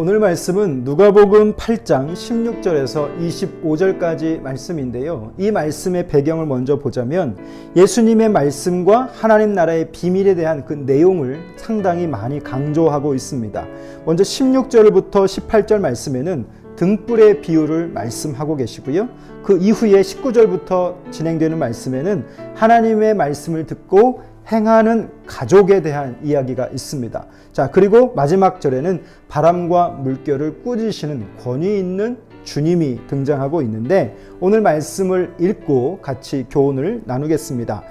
오늘 말씀은 누가복음 8장 16절에서 25절까지 말씀인데요. 이 말씀의 배경을 먼저 보자면 예수님의 말씀과 하나님 나라의 비밀에 대한 그 내용을 상당히 많이 강조하고 있습니다. 먼저 16절부터 18절 말씀에는 등불의 비유를 말씀하고 계시고요. 그 이후에 19절부터 진행되는 말씀에는 하나님의 말씀을 듣고 행하는 가족에 대한 이야기가 있습니다. 자, 그리고 마지막 절에는 바람과 물결을 꾸짖으시는 권위 있는 주님이 등장하고 있는데 오늘 말씀을 읽고 같이 교훈을 나누겠습니다.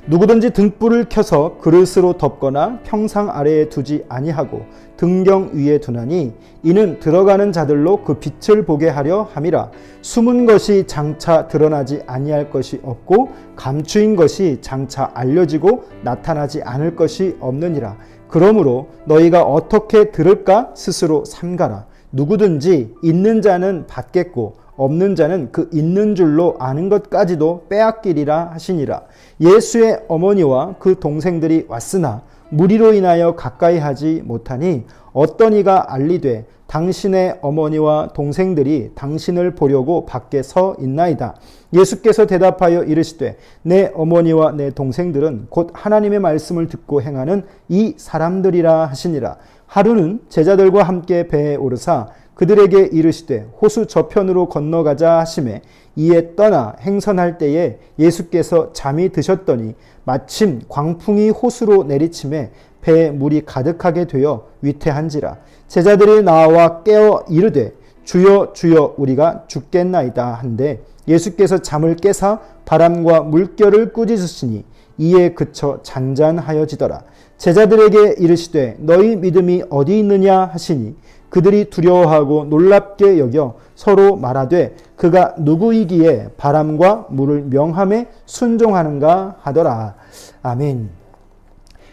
누구든지 등불을 켜서 그릇으로 덮거나 평상 아래에 두지 아니하고 등경 위에 두나니 이는 들어가는 자들로 그 빛을 보게 하려 함이라. 숨은 것이 장차 드러나지 아니할 것이 없고 감추인 것이 장차 알려지고 나타나지 않을 것이 없느니라. 그러므로 너희가 어떻게 들을까 스스로 삼가라. 누구든지 있는 자는 받겠고 없는 자는 그 있는 줄로 아는 것까지도 빼앗기리라 하시니라. 예수의 어머니와 그 동생들이 왔으나 무리로 인하여 가까이 하지 못하니 어떤 이가 알리되 당신의 어머니와 동생들이 당신을 보려고 밖에 서 있나이다. 예수께서 대답하여 이르시되 내 어머니와 내 동생들은 곧 하나님의 말씀을 듣고 행하는 이 사람들이라 하시니라. 하루는 제자들과 함께 배에 오르사 그들에게 이르시되 호수 저편으로 건너가자 하시매 이에 떠나 행선할 때에 예수께서 잠이 드셨더니 마침 광풍이 호수로 내리침에 배에 물이 가득하게 되어 위태한지라. 제자들이 나와 깨어 이르되 주여 주여 우리가 죽겠나이다 한데 예수께서 잠을 깨사 바람과 물결을 꾸짖으시니 이에 그쳐 잔잔하여지더라. 제자들에게 이르시되 너희 믿음이 어디 있느냐 하시니 그들이 두려워하고 놀랍게 여겨 서로 말하되 그가 누구이기에 바람과 물을 명함에 순종하는가 하더라. 아멘.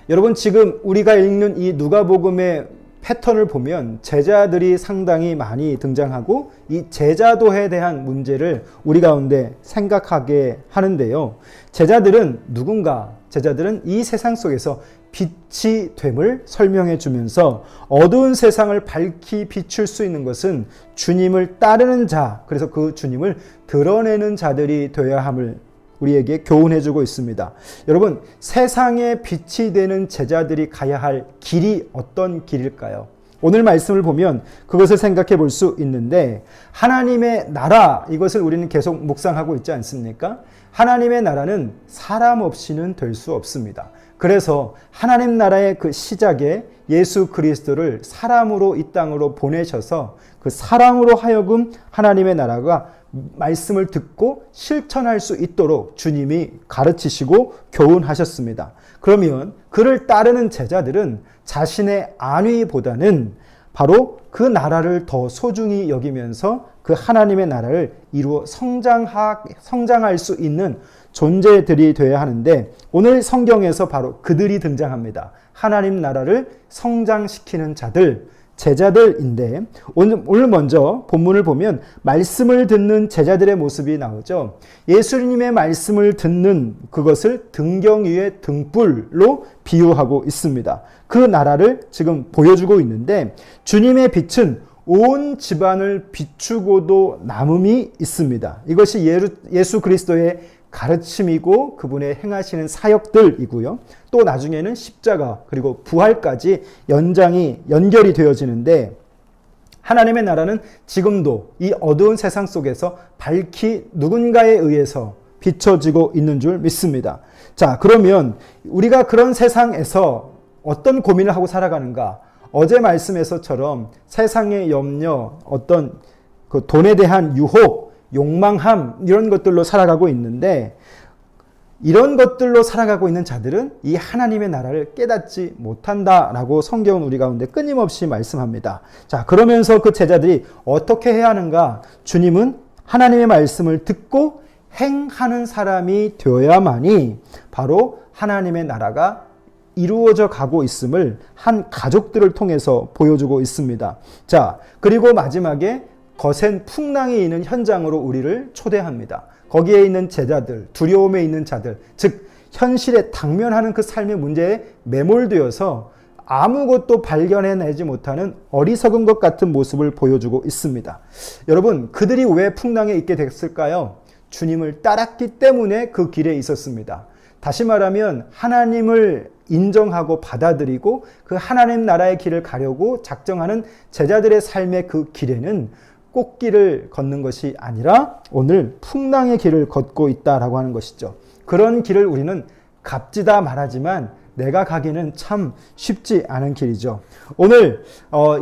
여러분, 지금 우리가 읽는 이 누가복음의 패턴을 보면 제자들이 상당히 많이 등장하고 이 제자도에 대한 문제를 우리 가운데 생각하게 하는데요. 제자들은 누군가? 제자들은 이 세상 속에서 빛이 됨을 설명해 주면서 어두운 세상을 밝히 비출 수 있는 것은 주님을 따르는 자, 그래서 그 주님을 드러내는 자들이 되어야 함을 우리에게 교훈해 주고 있습니다. 여러분, 세상에 빛이 되는 제자들이 가야 할 길이 어떤 길일까요? 오늘 말씀을 보면 그것을 생각해 볼 수 있는데 하나님의 나라, 이것을 우리는 계속 묵상하고 있지 않습니까? 하나님의 나라는 사람 없이는 될 수 없습니다. 그래서 하나님 나라의 그 시작에 예수 그리스도를 사람으로 이 땅으로 보내셔서 그 사람으로 하여금 하나님의 나라가 말씀을 듣고 실천할 수 있도록 주님이 가르치시고 교훈하셨습니다. 그러면 그를 따르는 제자들은 자신의 안위보다는 바로 그 나라를 더 소중히 여기면서 그 하나님의 나라를 이루어 성장할 수 있는 존재들이 되어야 하는데 오늘 성경에서 바로 그들이 등장합니다. 하나님 나라를 성장시키는 자들, 제자들인데 오늘 먼저 본문을 보면 말씀을 듣는 제자들의 모습이 나오죠. 예수님의 말씀을 듣는 그것을 등경 위의 등불로 비유하고 있습니다. 그 나라를 지금 보여주고 있는데 주님의 빛은 온 집안을 비추고도 남음이 있습니다. 이것이 예수 그리스도의 가르침이고 그분의 행하시는 사역들이고요. 또 나중에는 십자가 그리고 부활까지 연결이 되어지는데 하나님의 나라는 지금도 이 어두운 세상 속에서 밝히 누군가에 의해서 비춰지고 있는 줄 믿습니다. 자, 그러면 우리가 그런 세상에서 어떤 고민을 하고 살아가는가? 어제 말씀에서처럼 세상의 염려, 어떤 그 돈에 대한 유혹, 욕망함 이런 것들로 살아가고 있는데 이런 것들로 살아가고 있는 자들은 이 하나님의 나라를 깨닫지 못한다라고 성경은 우리 가운데 끊임없이 말씀합니다. 자, 그러면서 그 제자들이 어떻게 해야 하는가? 주님은 하나님의 말씀을 듣고 행하는 사람이 되어야만이 바로 하나님의 나라가 이루어져 가고 있음을 한 가족들을 통해서 보여주고 있습니다. 자, 그리고 마지막에 거센 풍랑이 있는 현장으로 우리를 초대합니다. 거기에 있는 제자들, 두려움에 있는 자들, 즉 현실에 당면하는 그 삶의 문제에 매몰되어서 아무것도 발견해내지 못하는 어리석은 것 같은 모습을 보여주고 있습니다. 여러분, 그들이 왜 풍랑에 있게 됐을까요? 주님을 따랐기 때문에 그 길에 있었습니다. 다시 말하면 하나님을 인정하고 받아들이고 그 하나님 나라의 길을 가려고 작정하는 제자들의 삶의 그 길에는 꽃길을 걷는 것이 아니라 오늘 풍랑의 길을 걷고 있다라고 하는 것이죠. 그런 길을 우리는 값지다 말하지만 내가 가기는 참 쉽지 않은 길이죠. 오늘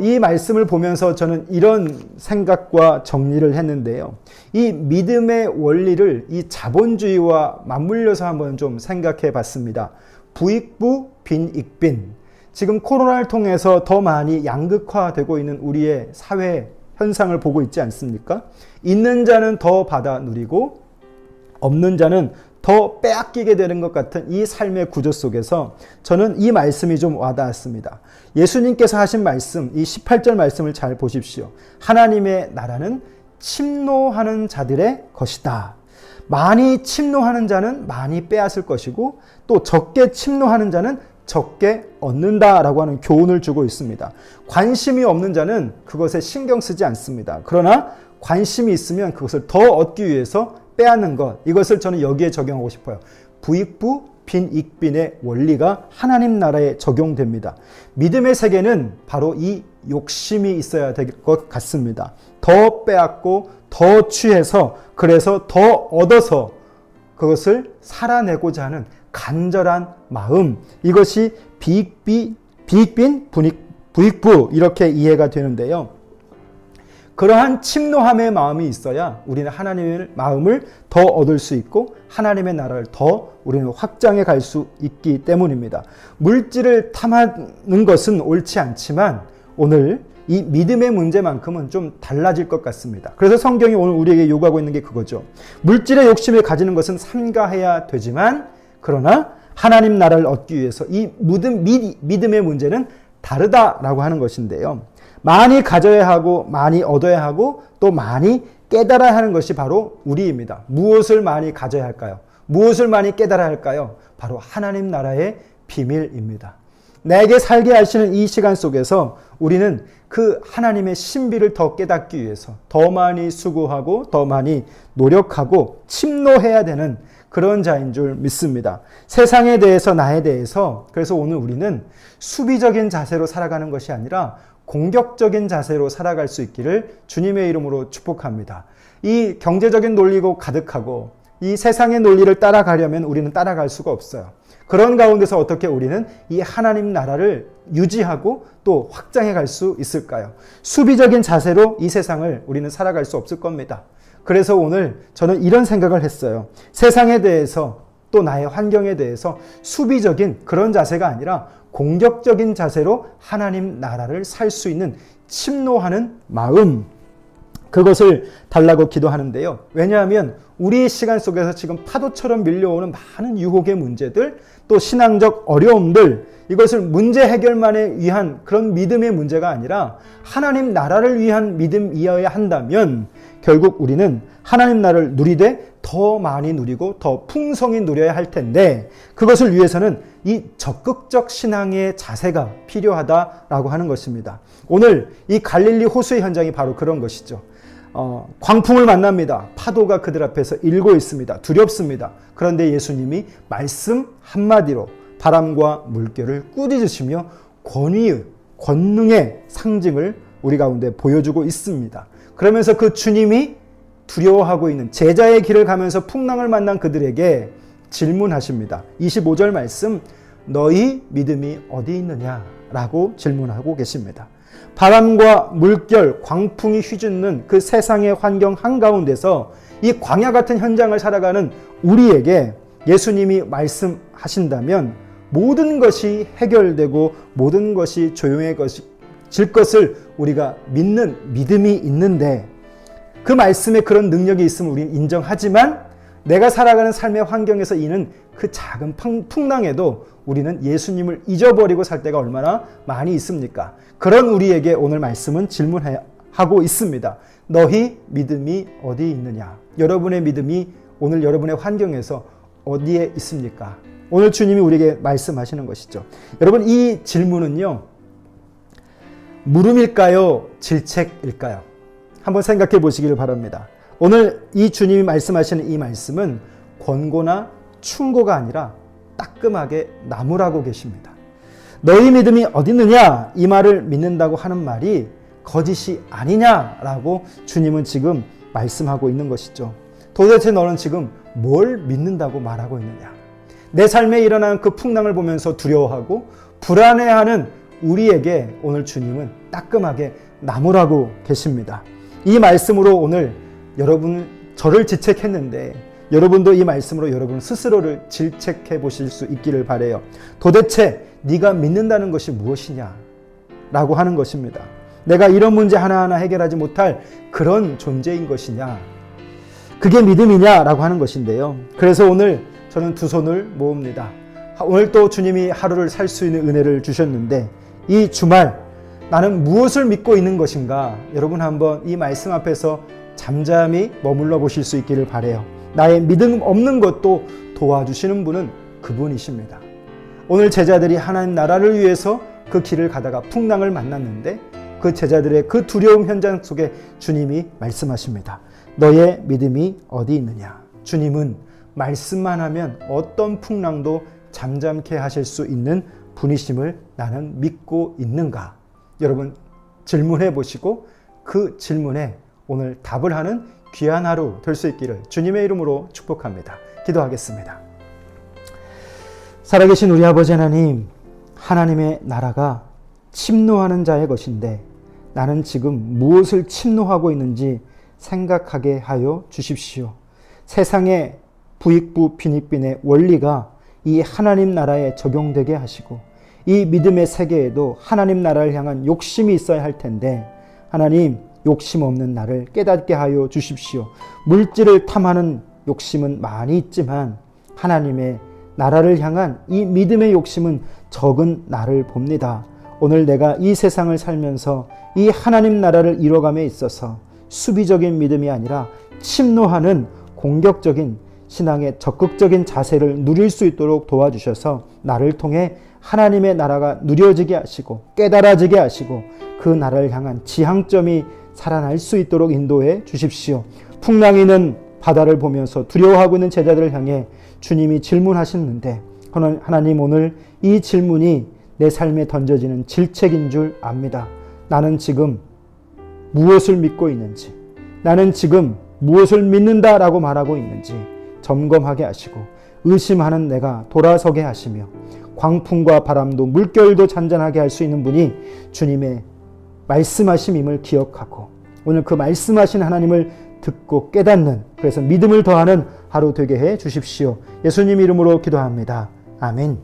이 말씀을 보면서 저는 이런 생각과 정리를 했는데요. 이 믿음의 원리를 이 자본주의와 맞물려서 한번 좀 생각해 봤습니다. 부익부 빈익빈. 지금 코로나를 통해서 더 많이 양극화되고 있는 우리의 사회 현상을 보고 있지 않습니까? 있는 자는 더 받아 누리고 없는 자는 더 빼앗기게 되는 것 같은 이 삶의 구조 속에서 저는 이 말씀이 좀 와닿았습니다. 예수님께서 하신 말씀, 이 18절 말씀을 잘 보십시오. 하나님의 나라는 침노하는 자들의 것이다. 많이 침노하는 자는 많이 빼앗을 것이고 또 적게 침노하는 자는 적게 얻는다라고 하는 교훈을 주고 있습니다. 관심이 없는 자는 그것에 신경 쓰지 않습니다. 그러나 관심이 있으면 그것을 더 얻기 위해서 빼앗는 것, 이것을 저는 여기에 적용하고 싶어요. 부익부 빈익빈의 원리가 하나님 나라에 적용됩니다. 믿음의 세계는 바로 이 욕심이 있어야 될 것 같습니다. 더 빼앗고 더 취해서 그래서 더 얻어서 그것을 살아내고자 하는 간절한 마음, 이것이 비익빈 부익부 이렇게 이해가 되는데요. 그러한 침노함의 마음이 있어야 우리는 하나님의 마음을 더 얻을 수 있고 하나님의 나라를 더 우리는 확장해 갈 수 있기 때문입니다. 물질을 탐하는 것은 옳지 않지만 오늘 이 믿음의 문제만큼은 좀 달라질 것 같습니다. 그래서 성경이 오늘 우리에게 요구하고 있는 게 그거죠. 물질의 욕심을 가지는 것은 삼가해야 되지만 그러나 하나님 나라를 얻기 위해서 이 믿음의 문제는 다르다라고 하는 것인데요. 많이 가져야 하고 많이 얻어야 하고 또 많이 깨달아야 하는 것이 바로 우리입니다. 무엇을 많이 가져야 할까요? 무엇을 많이 깨달아야 할까요? 바로 하나님 나라의 비밀입니다. 내게 살게 하시는 이 시간 속에서 우리는 그 하나님의 신비를 더 깨닫기 위해서 더 많이 수고하고 더 많이 노력하고 침노해야 되는 그런 자인 줄 믿습니다. 세상에 대해서 나에 대해서 그래서 오늘 우리는 수비적인 자세로 살아가는 것이 아니라 공격적인 자세로 살아갈 수 있기를 주님의 이름으로 축복합니다. 이 경제적인 논리고 가득하고 이 세상의 논리를 따라가려면 우리는 따라갈 수가 없어요. 그런 가운데서 어떻게 우리는 이 하나님 나라를 유지하고 또 확장해 갈 수 있을까요? 수비적인 자세로 이 세상을 우리는 살아갈 수 없을 겁니다. 그래서 오늘 저는 이런 생각을 했어요. 세상에 대해서 또 나의 환경에 대해서 수비적인 그런 자세가 아니라 공격적인 자세로 하나님 나라를 살 수 있는 침노하는 마음, 그것을 달라고 기도하는데요. 왜냐하면 우리의 시간 속에서 지금 파도처럼 밀려오는 많은 유혹의 문제들, 또 신앙적 어려움들, 이것을 문제 해결만에 위한 그런 믿음의 문제가 아니라 하나님 나라를 위한 믿음이어야 한다면 결국 우리는 하나님 나라를 누리되 더 많이 누리고 더 풍성히 누려야 할 텐데 그것을 위해서는 이 적극적 신앙의 자세가 필요하다라고 하는 것입니다. 오늘 이 갈릴리 호수의 현장이 바로 그런 것이죠. 광풍을 만납니다. 파도가 그들 앞에서 일고 있습니다. 두렵습니다. 그런데 예수님이 말씀 한마디로 바람과 물결을 꾸짖으시며 권능의 상징을 우리 가운데 보여주고 있습니다. 그러면서 그 주님이 두려워하고 있는 제자의 길을 가면서 풍랑을 만난 그들에게 질문하십니다. 25절 말씀, 너희 믿음이 어디 있느냐라고 질문하고 계십니다. 바람과 물결, 광풍이 휘젓는 그 세상의 환경 한가운데서 이 광야 같은 현장을 살아가는 우리에게 예수님이 말씀하신다면 모든 것이 해결되고 모든 것이 조용해질 것을 우리가 믿는 믿음이 있는데 그 말씀에 그런 능력이 있음을 우리는 인정하지만 내가 살아가는 삶의 환경에서 이는 그 작은 풍랑에도 우리는 예수님을 잊어버리고 살 때가 얼마나 많이 있습니까? 그런 우리에게 오늘 말씀은 질문하고 있습니다. 너희 믿음이 어디 있느냐? 여러분의 믿음이 오늘 여러분의 환경에서 어디에 있습니까? 오늘 주님이 우리에게 말씀하시는 것이죠. 여러분, 이 질문은요, 물음일까요? 질책일까요? 한번 생각해 보시기를 바랍니다. 오늘 이 주님이 말씀하시는 이 말씀은 권고나 충고가 아니라 따끔하게 나무라고 계십니다. 너희 믿음이 어디 있느냐? 이 말을 믿는다고 하는 말이 거짓이 아니냐라고 주님은 지금 말씀하고 있는 것이죠. 도대체 너는 지금 뭘 믿는다고 말하고 있느냐? 내 삶에 일어나는 그 풍랑을 보면서 두려워하고 불안해하는 우리에게 오늘 주님은 따끔하게 나무라고 계십니다. 이 말씀으로 오늘 여러분 저를 질책했는데 여러분도 이 말씀으로 여러분 스스로를 질책해 보실 수 있기를 바라요. 도대체 네가 믿는다는 것이 무엇이냐? 라고 하는 것입니다. 내가 이런 문제 하나하나 해결하지 못할 그런 존재인 것이냐? 그게 믿음이냐? 라고 하는 것인데요. 그래서 오늘 저는 두 손을 모읍니다. 오늘 또 주님이 하루를 살 수 있는 은혜를 주셨는데 이 주말 나는 무엇을 믿고 있는 것인가? 여러분 한번 이 말씀 앞에서 잠잠히 머물러 보실 수 있기를 바라요. 나의 믿음 없는 것도 도와주시는 분은 그분이십니다. 오늘 제자들이 하나님 나라를 위해서 그 길을 가다가 풍랑을 만났는데 그 제자들의 그 두려움 현장 속에 주님이 말씀하십니다. 너의 믿음이 어디 있느냐? 주님은 말씀만 하면 어떤 풍랑도 잠잠케 하실 수 있는 분이심을 나는 믿고 있는가? 여러분 질문해 보시고 그 질문에 오늘 답을 하는 귀한 하루 될 수 있기를 주님의 이름으로 축복합니다. 기도하겠습니다. 살아계신 우리 아버지 하나님, 하나님의 나라가 침노하는 자의 것인데 나는 지금 무엇을 침노하고 있는지 생각하게 하여 주십시오. 세상의 부익부 빈익빈의 원리가 이 하나님 나라에 적용되게 하시고 이 믿음의 세계에도 하나님 나라를 향한 욕심이 있어야 할 텐데 하나님 욕심 없는 나를 깨닫게 하여 주십시오. 물질을 탐하는 욕심은 많이 있지만 하나님의 나라를 향한 이 믿음의 욕심은 적은 나를 봅니다. 오늘 내가 이 세상을 살면서 이 하나님 나라를 이뤄감에 있어서 수비적인 믿음이 아니라 침노하는 공격적인 신앙의 적극적인 자세를 누릴 수 있도록 도와주셔서 나를 통해 하나님의 나라가 누려지게 하시고 깨달아지게 하시고 그 나라를 향한 지향점이 살아날 수 있도록 인도해 주십시오. 풍랑이는 바다를 보면서 두려워하고 있는 제자들을 향해 주님이 질문하셨는데 하나님 오늘 이 질문이 내 삶에 던져지는 질책인 줄 압니다. 나는 지금 무엇을 믿고 있는지, 나는 지금 무엇을 믿는다라고 말하고 있는지 점검하게 하시고 의심하는 내가 돌아서게 하시며 광풍과 바람도 물결도 잔잔하게 할 수 있는 분이 주님의 말씀하심임을 기억하고 오늘 그 말씀하신 하나님을 듣고 깨닫는, 그래서 믿음을 더하는 하루 되게 해 주십시오. 예수님 이름으로 기도합니다. 아멘.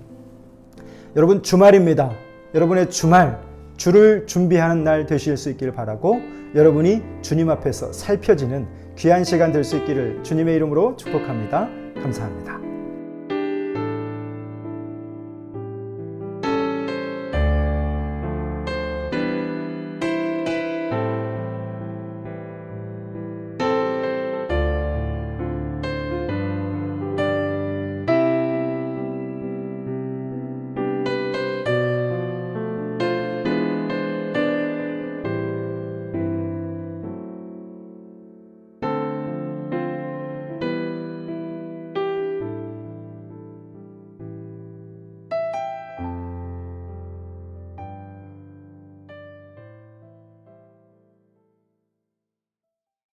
여러분 주말입니다. 여러분의 주말, 주를 준비하는 날 되실 수 있기를 바라고 여러분이 주님 앞에서 살펴지는 귀한 시간 될 수 있기를 주님의 이름으로 축복합니다. 감사합니다.